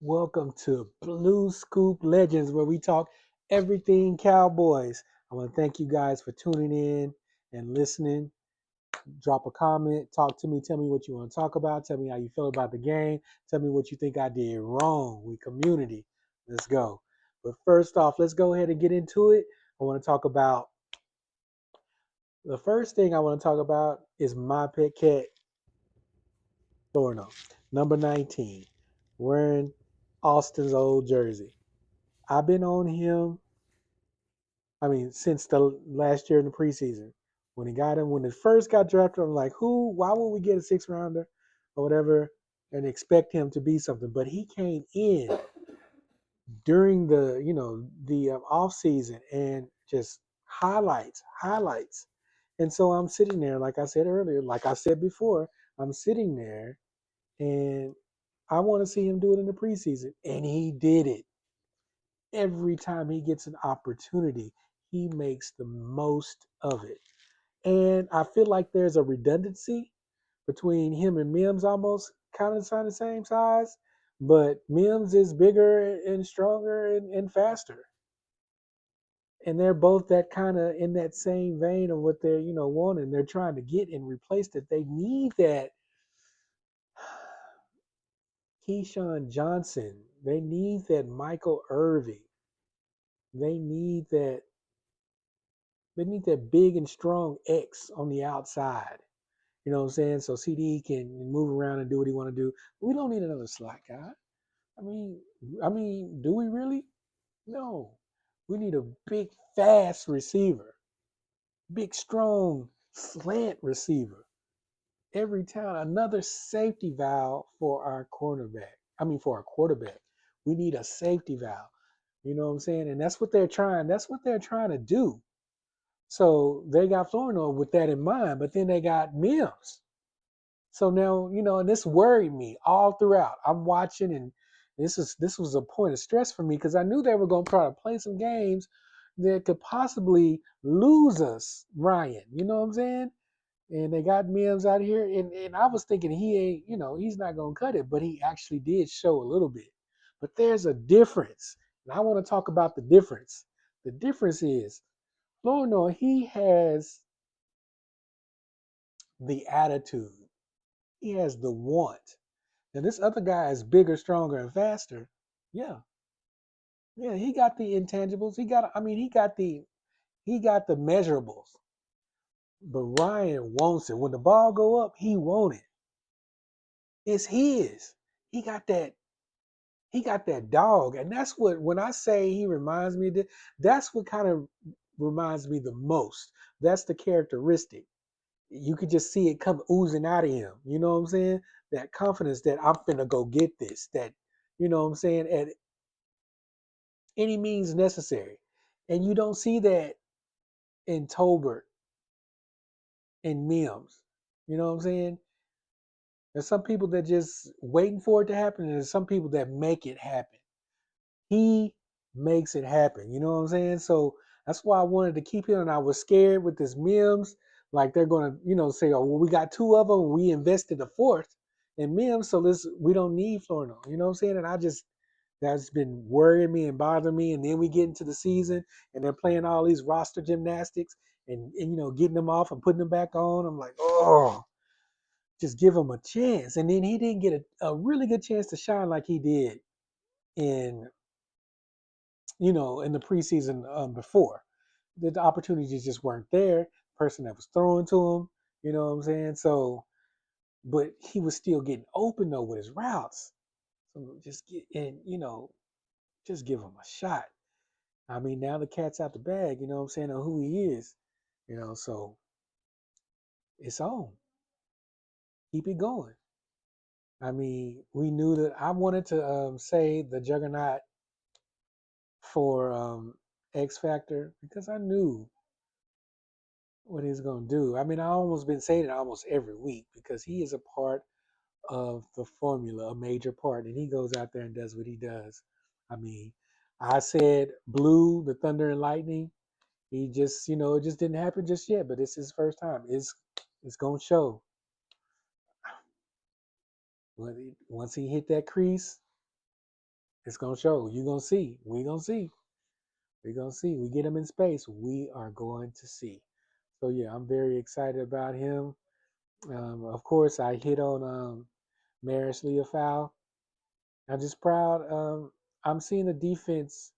Welcome to Blue Scoop Legends, where we talk everything Cowboys. I want to thank you guys for tuning in and listening. Drop a comment, talk to me, tell me what you want to talk about, tell me how you feel about the game, tell me what you think I did wrong. We community. Let's go. But first off, let's go ahead and get into it. I want to talk about the first thing I want to talk about is my pet cat, Thorno, number 19, wearing Austin's old jersey. I've been on him. Since the last year in the preseason, when it first got drafted, I'm like, who? Why would we get a sixth rounder or whatever and expect him to be something? But he came in during the off season and just highlights. And so I'm sitting there, like I said earlier, like I said before, I'm sitting there and I want to see him do it in the preseason, and he did it. Every time he gets an opportunity, he makes the most of it. And I feel like there's a redundancy between him and Mims, almost kind of the same size, but Mims is bigger and stronger and faster. And they're both that kind of in that same vein of what they're, wanting. They're trying to get and replace that. They need that Keyshawn Johnson. They need that Michael Irving. They need that They need that big and strong X on the outside. You know what I'm saying? So CD can move around and do what he want to do. We don't need another slot guy. I mean, do we really? No. We need a big, fast receiver, big, strong slant receiver. Every time, another safety valve for our cornerback. For our quarterback. We need a safety valve. You know what I'm saying? And that's what they're trying. That's what they're trying to do. So they got Flournoy with that in mind, but then they got Mims. So now, and this worried me all throughout. I'm watching, and this was a point of stress for me because I knew they were going to try to play some games that could possibly lose us, Ryan. You know what I'm saying? And they got Mims out here, and I was thinking he ain't, he's not going to cut it, but he actually did show a little bit. But there's a difference, and I want to talk about the difference. The difference is Flournoy, he has the attitude. He has the want. And this other guy is bigger, stronger, and faster. Yeah. Yeah, he got the intangibles. He got the measurables. But Ryan wants it. When the ball go up, he want it. It's his. He got that he got that dog. And that's what when I say he reminds me of this, that's what kind of reminds me the most. That's the characteristic. You could just see it come oozing out of him. You know what I'm saying? That confidence that I'm finna go get this. That, you know what I'm saying, at any means necessary. And you don't see that in Tolbert and Mims. You know what I'm saying? There's some people that just waiting for it to happen, and there's some people that make it happen. He makes it happen. You know what I'm saying? So that's why I wanted to keep him, and I was scared with this Mims. Like they're gonna, say, oh, well, we got two of them, and we invested a fourth in Mims, so we don't need Florno. You know what I'm saying? And that's been worrying me and bothering me. And then we get into the season, and they're playing all these roster gymnastics, and getting them off and putting them back on. I'm like, oh, just give him a chance. And then he didn't get a really good chance to shine like he did in in the preseason before. The opportunities just weren't there. The person that was throwing to him, you know what I'm saying? So, but he was still getting open though with his routes. So just get and just give him a shot. Now the cat's out the bag, you know what I'm saying, on who he is, so it's on. Keep it going. We knew that I wanted to say the juggernaut for X Factor because I knew what he's going to do. I almost been saying it almost every week because he is a part of the formula, a major part, and he goes out there and does what he does. I mean, I said Blue, the Thunder and Lightning. He just, it just didn't happen just yet, but it's his first time. It's gonna show. Once he hit that crease, It's gonna show. You gonna see. We gonna see. We gonna see. We get him in space. We are going to see. So yeah, I'm very excited about him. Of course, I hit on Maris Leofow. I'm just proud. I'm seeing the defense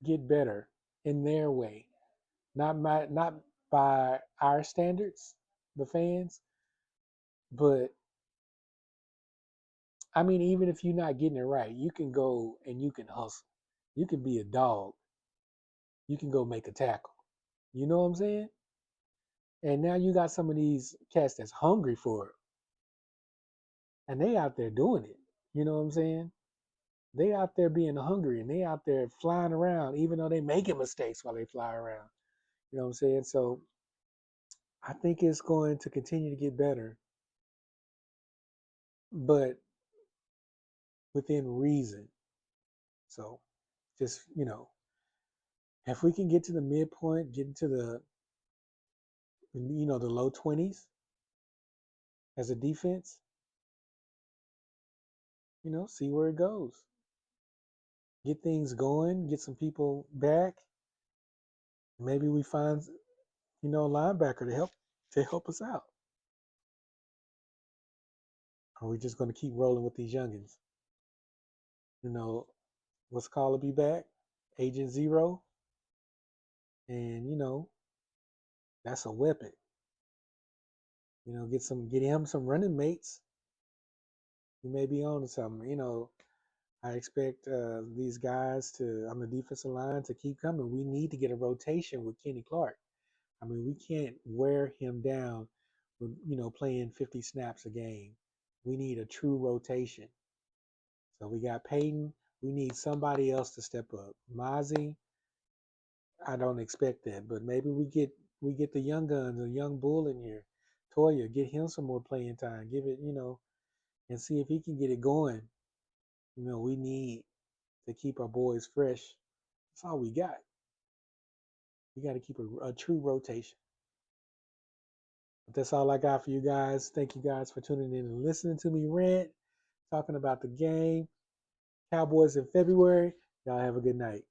get better in their way, not by our standards, the fans, but I mean, even if you're not getting it right, you can go and you can hustle. You can be a dog. You can go make a tackle. You know what I'm saying? And now you got some of these cats that's hungry for it, and they out there doing it. You know what I'm saying? They out there being hungry, and they out there flying around, even though they making mistakes while they fly around. You know what I'm saying? So I think it's going to continue to get better, but within reason. So just, if we can get to the midpoint, get into the low 20s as a defense, see where it goes. Get things going, get some people back. Maybe we find, a linebacker to help us out. Are we just going to keep rolling with these youngins? What's called to be back? Agent Zero. And, that's a weapon. Get him some running mates. He may be on to something. I expect these guys on the defensive line to keep coming. We need to get a rotation with Kenny Clark. I mean, we can't wear him down with, playing 50 snaps a game. We need a true rotation. So we got Peyton. We need somebody else to step up. Mozzie, I don't expect that, but maybe we get the young guns, a young bull in here. Toya, get him some more playing time. Give it, and see if he can get it going. We need to keep our boys fresh. That's all we got. We got to keep a true rotation. But that's all I got for you guys. Thank you guys for tuning in and listening to me rant, talking about the game. Cowboys in February. Y'all have a good night.